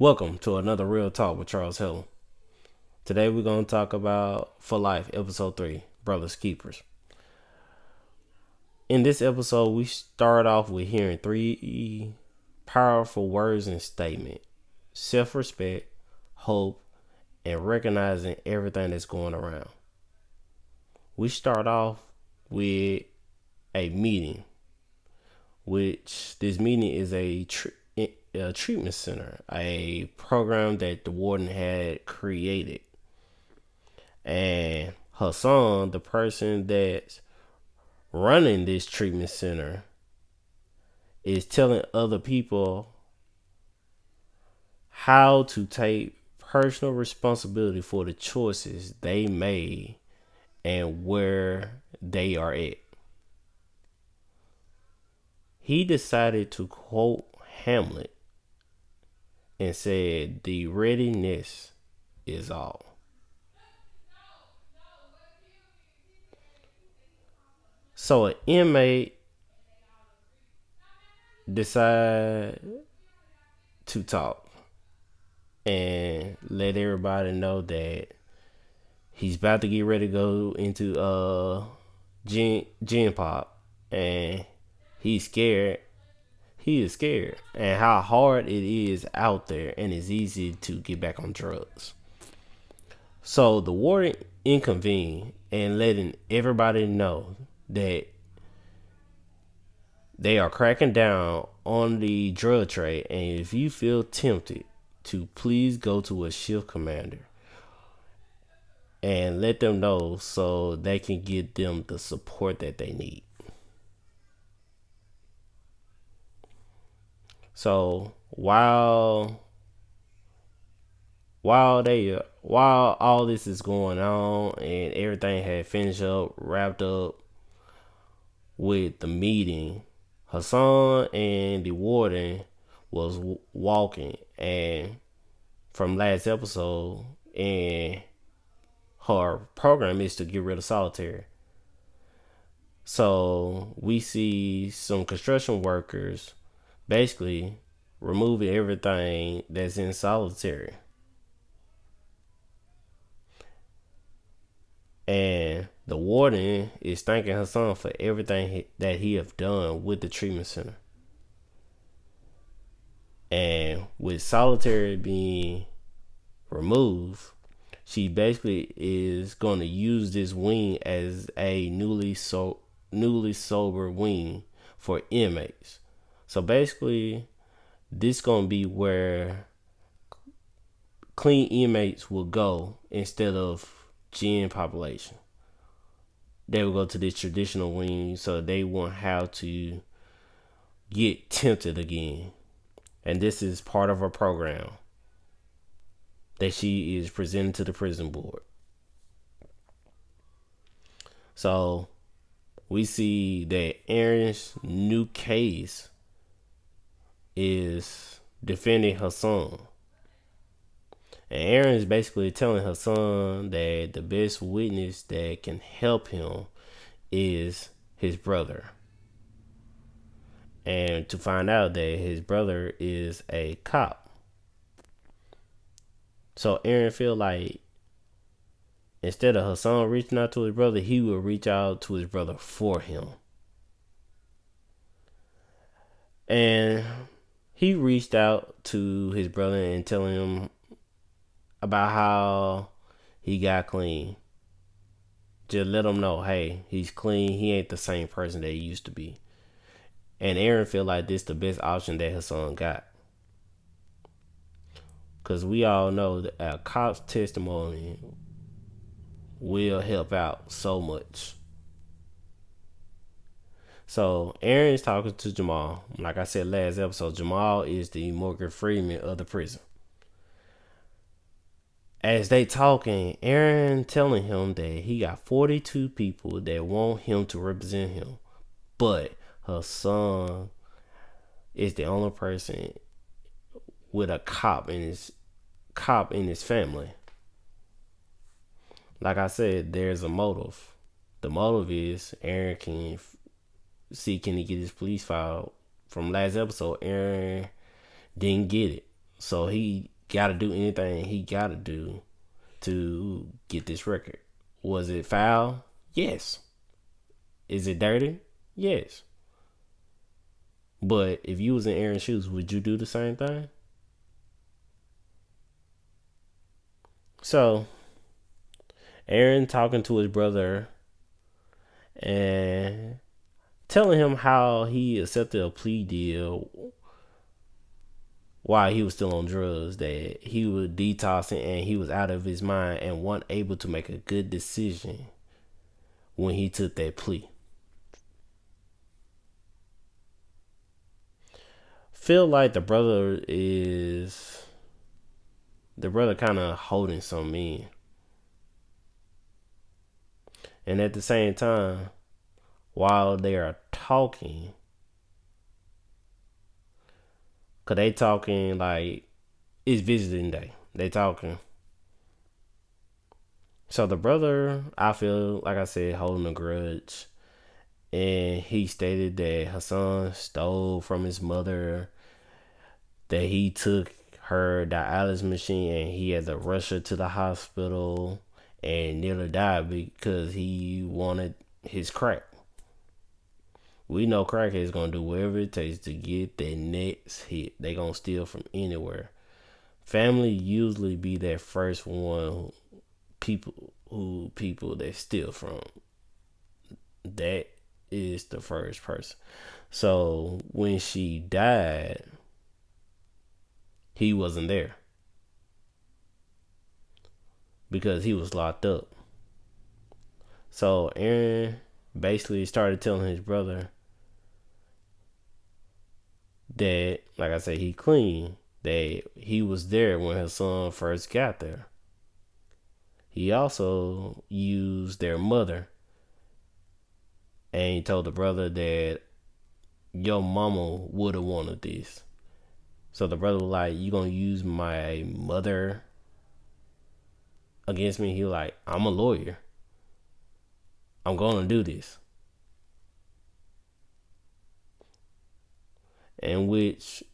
Welcome to another Real Talk with Charles Hill. Today we're going to talk about For Life, Episode 3, Brothers Keepers. In this episode, we start off with hearing three powerful words and statements: self-respect, hope, and recognizing everything that's going around. We start off with a meeting, which this meeting is a treatment center, a program that the warden had created. And Hassan, the person that's running this treatment center, is telling other people how to take personal responsibility for the choices they made and where they are at. He decided to quote Hamlet and said, "The readiness is all." So an inmate decide to talk and let everybody know that he's about to get ready to go into gin pop, and he's scared. He is scared, and how hard it is out there, and it's easy to get back on drugs. So the warden intervened and letting everybody know that they are cracking down on the drug trade, and if you feel tempted, to please go to a shift commander and let them know so they can get them the support that they need. So while all this is going on and everything had finished up, wrapped up with the meeting, Hassan and the warden was walking, and from last episode, and her program is to get rid of solitary. So we see some construction workers basically removing everything that's in solitary. And the warden is thanking her son for everything that he have done with the treatment center. And with solitary being removed, she basically is going to use this wing as a newly sober wing for inmates. So basically, this going to be where clean inmates will go instead of gin population. They will go to this traditional wing so they won't have to get tempted again. And this is part of her program that she is presenting to the prison board. So we see that Aaron's new case is defending her son. And Aaron is basically telling her son that the best witness that can help him is his brother. And to find out that his brother is a cop. So Aaron feel like instead of Hassan reaching out to his brother, he will reach out to his brother for him. And he reached out to his brother and telling him about how he got clean. Just let him know, hey, he's clean. He ain't the same person that he used to be. And Aaron feel like this the best option that his son got. Because we all know that a cop's testimony will help out so much. So Aaron is talking to Jamal. Like I said last episode, Jamal is the Morgan Freeman of the prison. As they talking, Aaron telling him that he got 42 people that want him to represent him, but her son is the only person with a cop in his family. Like I said, there's a motive. The motive is Aaron can see can he get his police file. From last episode, Aaron didn't get it. So he got to do anything he got to do to get this record. Was it foul? Yes. Is it dirty? Yes. But if you was in Aaron's shoes, would you do the same thing? So Aaron talking to his brother and telling him how he accepted a plea deal while he was still on drugs, that he was detoxing and he was out of his mind and wasn't able to make a good decision when he took that plea. Feel like the brother kind of holding some in, and at the same time, while they are talking, cause they talking like it's visiting day. They talking. So the brother, I feel like I said, holding a grudge, and he stated that Hassan stole from his mother, that he took her dialysis machine and he had to rush her to the hospital and nearly died because he wanted his crack. We know crackheads gonna do whatever it takes to get their next hit. They gonna steal from anywhere. Family usually be that first one people they steal from. That is the first person. So when she died, he wasn't there because he was locked up. So Aaron basically started telling his brother that, like I said, he clean, that he was there when his son first got there. He also used their mother, and he told the brother that your mama would have wanted this. So the brother was like, "You gonna use my mother against me?" He was like, "I'm a lawyer. I'm gonna do this." In which,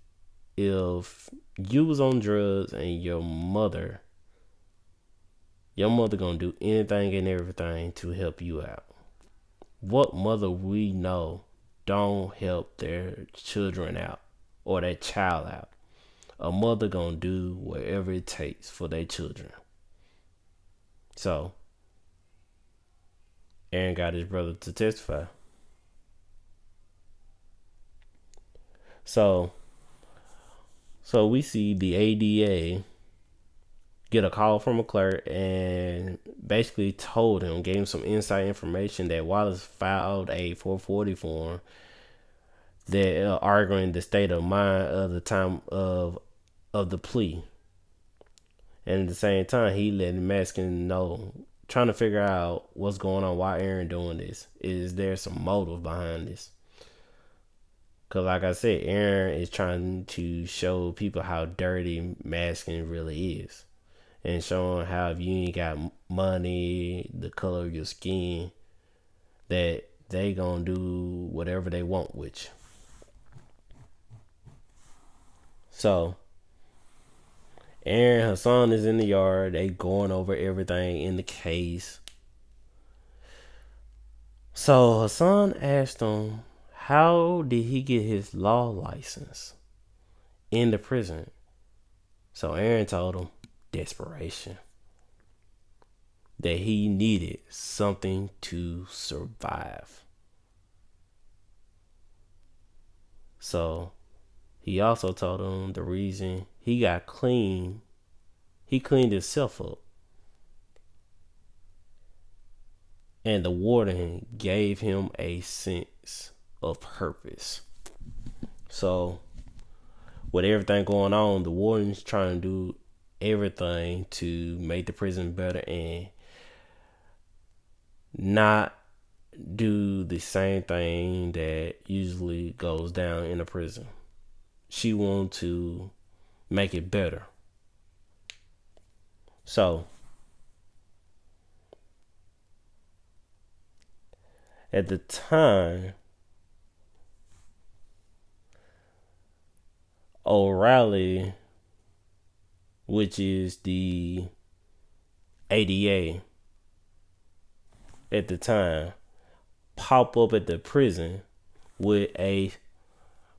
if you was on drugs and your mother gonna do anything and everything to help you out. What mother we know don't help their children out or their child out? A mother gonna do whatever it takes for their children. So Aaron got his brother to testify. So we see the ADA get a call from a clerk and basically told him, gave him some inside information that Wallace filed a 440 form that arguing the state of mind of the time of the plea, and at the same time he let Maskin know, trying to figure out what's going on, why Aaron doing this. Is there some motive behind this? Because like I said, Aaron is trying to show people how dirty Maskin really is, and showing how if you ain't got money, the color of your skin, that they gonna do whatever they want with you. So Aaron Hassan is in the yard. They going over everything in the case. So Hassan asked him, how did he get his law license in the prison? So Aaron told him, desperation. That he needed something to survive. So he also told him the reason he got clean, he cleaned himself up. And the warden gave him a sense of purpose. So with everything going on, the warden's trying to do everything to make the prison better and not do the same thing that usually goes down in a prison. She wants to make it better. So at the time, O'Reilly which is the ADA at the time, pop up at the prison with a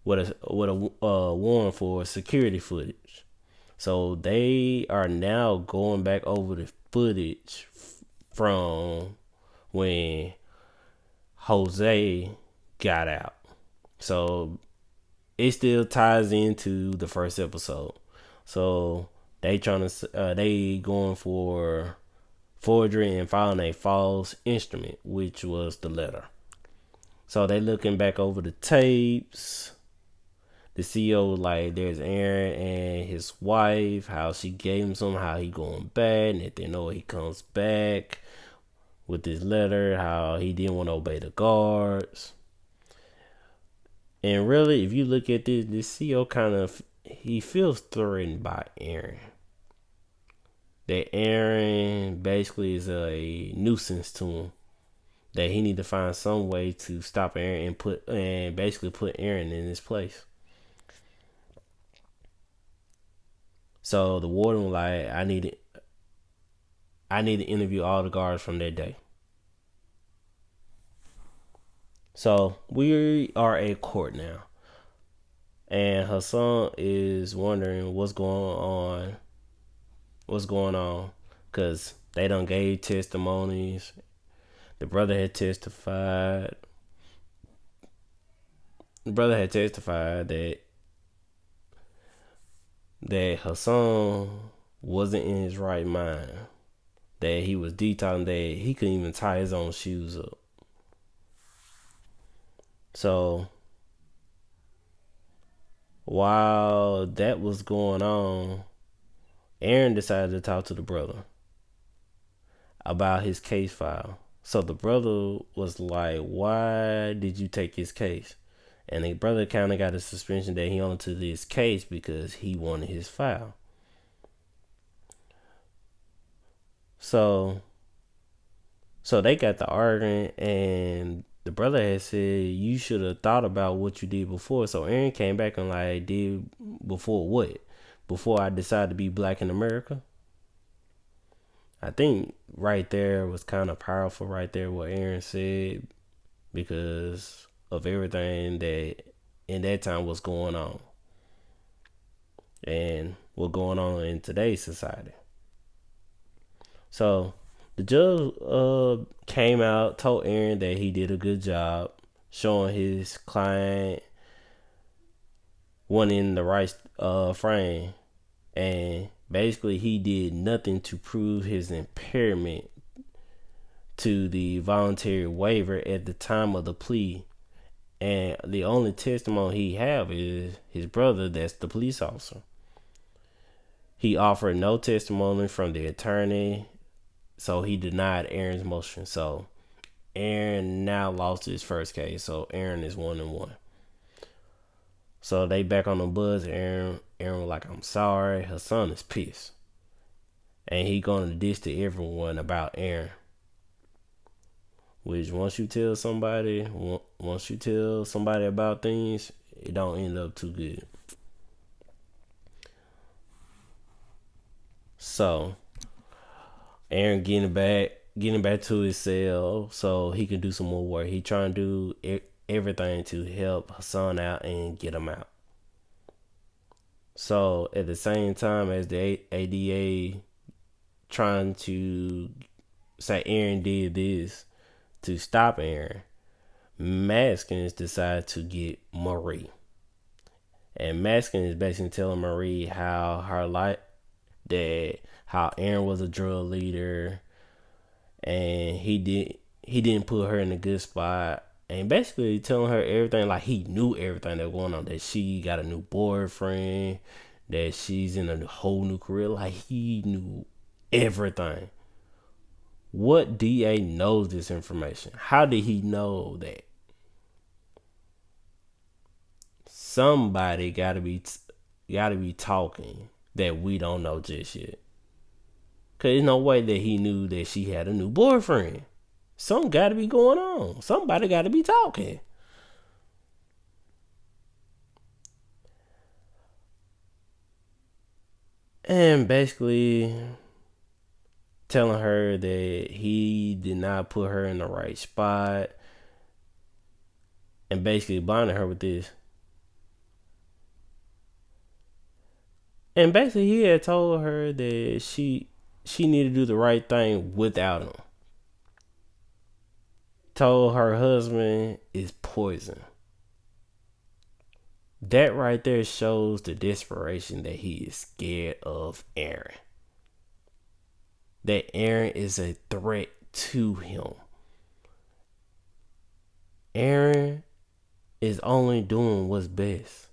warrant for security footage. So they are now going back over the footage from when Jose got out. So it still ties into the first episode. So they going for forgery and filing a false instrument, which was the letter. So they looking back over the tapes. The CEO like there's Aaron and his wife, how she gave him some, how he going bad, and if they know he comes back with this letter, how he didn't want to obey the guards. And really, if you look at this CEO he feels threatened by Aaron. That Aaron basically is a nuisance to him. That he need to find some way to stop Aaron and basically put Aaron in his place. So the warden was like, I need to interview all the guards from that day. So we are at court now. And Hassan is wondering what's going on. Because they done gave testimonies. The brother had testified. That Hassan wasn't in his right mind. That he was detoxing, that he couldn't even tie his own shoes up. So while that was going on, Aaron decided to talk to the brother about his case file. So the brother was like, why did you take his case? And the brother kind of got a suspicion that he only took this case because he wanted his file. So they got the arguing, and the brother had said, you should have thought about what you did before. So Aaron came back and like, did before what? Before I decided to be black in America? I think right there was kind of powerful right there what Aaron said, because of everything that in that time was going on and what's going on in today's society. So the judge came out, told Aaron that he did a good job showing his client one in the right frame, and basically he did nothing to prove his impairment to the voluntary waiver at the time of the plea. And the only testimony he have is his brother, that's the police officer. He offered no testimony from the attorney, so he denied Aaron's motion. So Aaron now lost his first case, so Aaron is 1-1. So they back on the buzz. Aaron was like, I'm sorry. Her son is pissed, and he going to diss to everyone about Aaron. Which once you tell somebody about things, it don't end up too good. So Aaron getting back to his cell so he can do some more work. He trying to do everything to help Hassan out and get him out. So at the same time as the ADA trying to say Aaron did this to stop Aaron, Maskins decide to get Marie. And Maskins is basically telling Marie how her life, how Aaron was a drug leader and he didn't put her in a good spot, and basically telling her everything, like he knew everything that was going on, that she got a new boyfriend, that she's in a whole new career. Like he knew everything. What DA knows this information? How did he know that? Somebody gotta be talking that we don't know just yet. Cause there's no way that he knew that she had a new boyfriend. Something gotta be going on. Somebody gotta be talking. And basically telling her that he did not put her in the right spot, and basically blinding her with this. And basically he had told her that she needed to do the right thing without him. Told her husband is poison. That right there shows the desperation that he is scared of Aaron. That Aaron is a threat to him. Aaron is only doing what's best.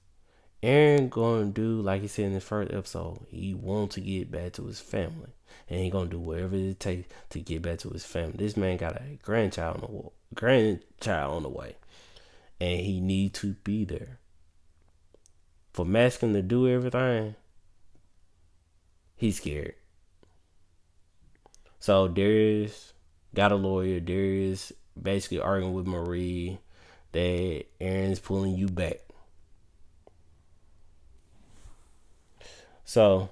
Aaron gonna do like he said in the first episode. He wants to get back to his family, and he gonna do whatever it takes to get back to his family. This man got a grandchild on the way, and he need to be there. For Maskin to do everything, he's scared. So Darius got a lawyer. Darius basically arguing with Marie that Aaron's pulling you back. So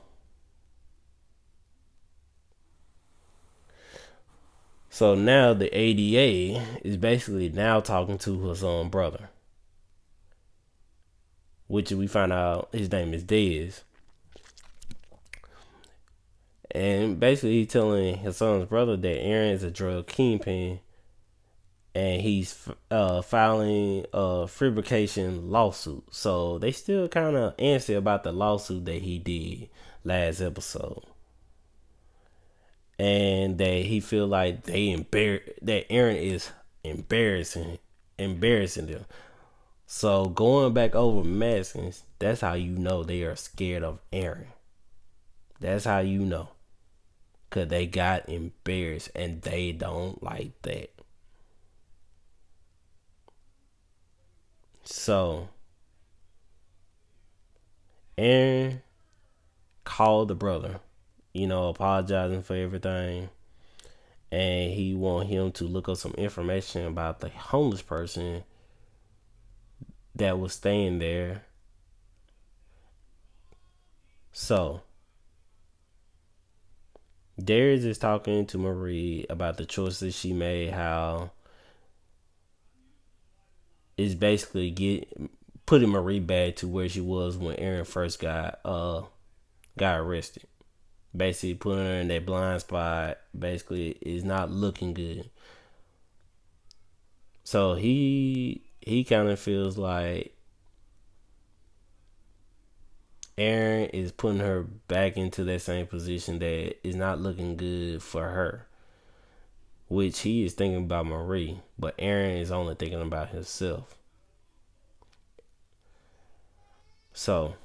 now the ADA is basically now talking to his own brother, which we find out his name is Dez. And basically he's telling his son's brother that Aaron is a drug kingpin, and he's filing a fabrication lawsuit. So they still kind of antsy about the lawsuit that he did last episode, and that he feel like that Aaron is embarrassing them. So going back over Maskins, that's how you know they are scared of Aaron. That's how you know, cause they got embarrassed and they don't like that. So Aaron called the brother, apologizing for everything, and he want him to look up some information about the homeless person that was staying there. So Darius is talking to Marie about the choices she made, how it's basically putting Marie back to where she was when Aaron first got arrested. Basically putting her in that blind spot basically is not looking good. So he kind of feels like Aaron is putting her back into that same position that is not looking good for her, which he is thinking about Marie, but Aaron is only thinking about himself. So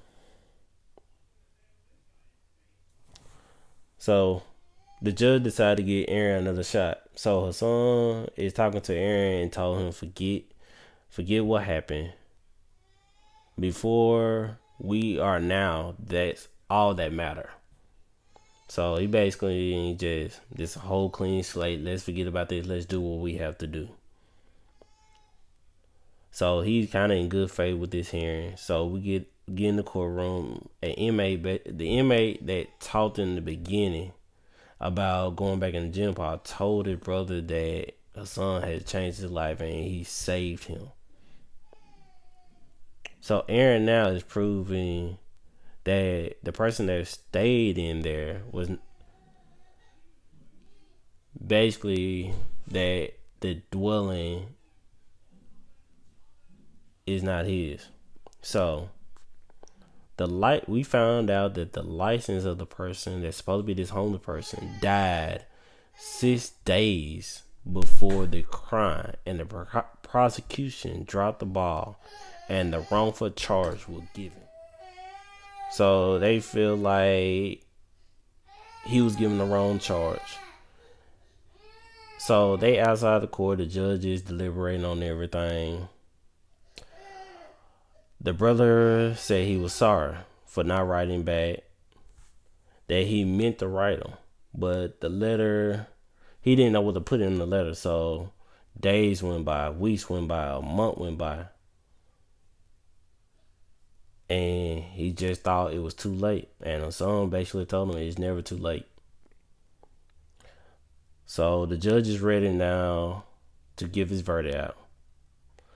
the judge decided to give Aaron another shot. So Hassan is talking to Aaron and told him forget what happened. Before we are now, that's all that matter. So he basically just a whole clean slate. Let's forget about this. Let's do what we have to do. So he's kind of in good faith with this hearing. So we get in the courtroom. The inmate that talked in the beginning about going back in the gym pod told his brother that Hassan had changed his life and he saved him. So Aaron now is proving that the person that stayed in there was basically that the dwelling is not his. So we found out that the license of the person that's supposed to be this homeless person died 6 days before the crime, and the prosecution dropped the ball and the wrongful charge was given. So they feel like he was given the wrong charge. So they outside the court, the judge is deliberating on everything. The brother said he was sorry for not writing back, that he meant to write them, but the letter, he didn't know what to put in the letter. So days went by, weeks went by, a month went by. and he just thought it was too late. And the son basically told him it's never too late. So the judge is ready now to give his verdict out.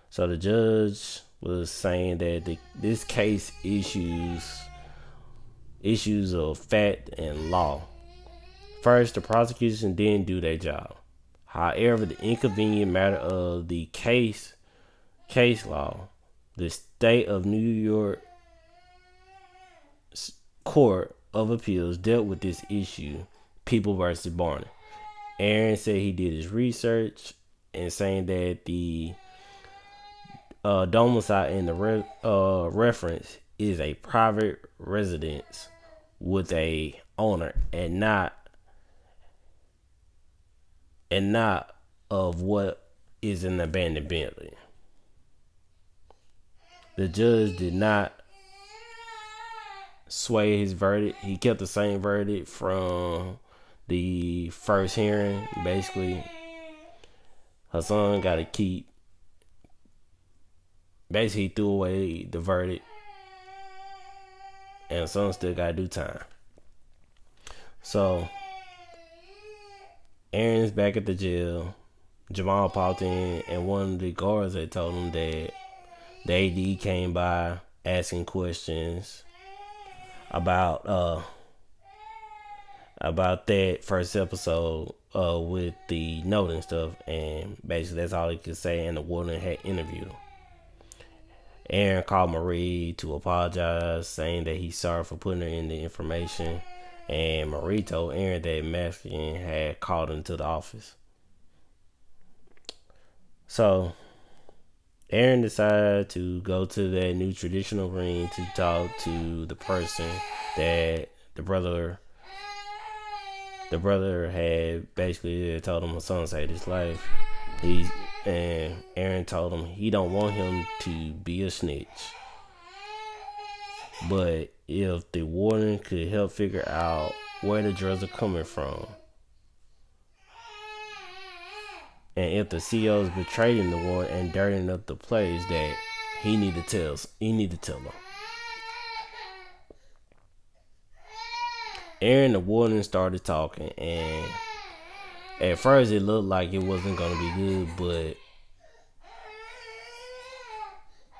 So the judge was saying that this case issues of fact and law. First, the prosecution didn't do their job. However, the inconvenient matter of the case law, the state of New York Court of Appeals dealt with this issue, People versus Barney. Aaron said he did his research and saying that the domicile in the reference is a private residence with a owner and not of what is an abandoned building. The judge did not sway his verdict. He kept the same verdict from the first hearing. Basically, her son got to keep. Basically, he threw away the verdict, and her son still got to do time. So, Aaron's back at the jail. Jamal popped in, and one of the guards had told him that the AD came by asking questions about that first episode with the note and stuff, and basically that's all he could say. And the warden had interviewed him. Aaron called Marie to apologize, saying that he's sorry for putting her in the information. And Marie told Aaron that Mexican had called into the office. So Aaron decided to go to that new traditional ring to talk to the person that the brother had basically told him her son saved his life. And Aaron told him he don't want him to be a snitch, but if the warden could help figure out where the drugs are coming from, and if the CEOs betraying the warden and dirtying up the place, that he need to tell them. Aaron, the warden, started talking, and at first it looked like it wasn't gonna be good, but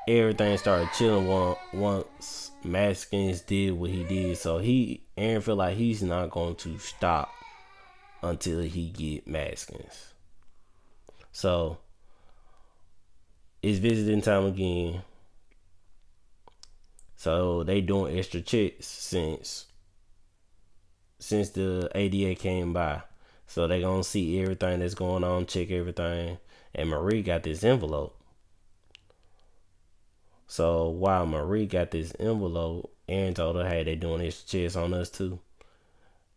everything started chilling once Maskins did what he did. So Aaron feel like he's not going to stop until he get Maskins. So it's visiting time again. So they doing extra checks since the ADA came by. So they gonna see everything that's going on, check everything. And Marie got this envelope. So while Marie got this envelope, Aaron told her, hey, they doing extra checks on us too.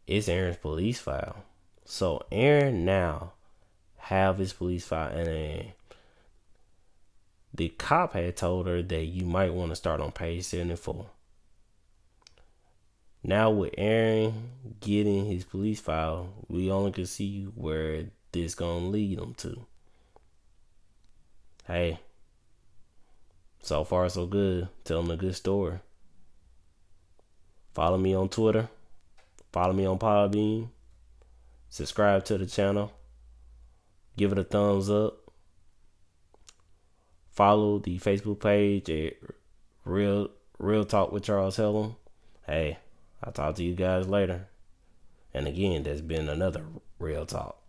It's Aaron's police file. So Aaron now have his police file, and the cop had told her that you might want to start on page 74. Now with Aaron getting his police file, we only can see where this gonna lead him to. Hey, so far so good. Telling a good story. Follow me on Twitter. Follow me on Podbean. Subscribe to the channel. Give it a thumbs up. Follow the Facebook page at Real Talk with Charles Hellum. Hey, I'll talk to you guys later. And again, there's been another Real Talk.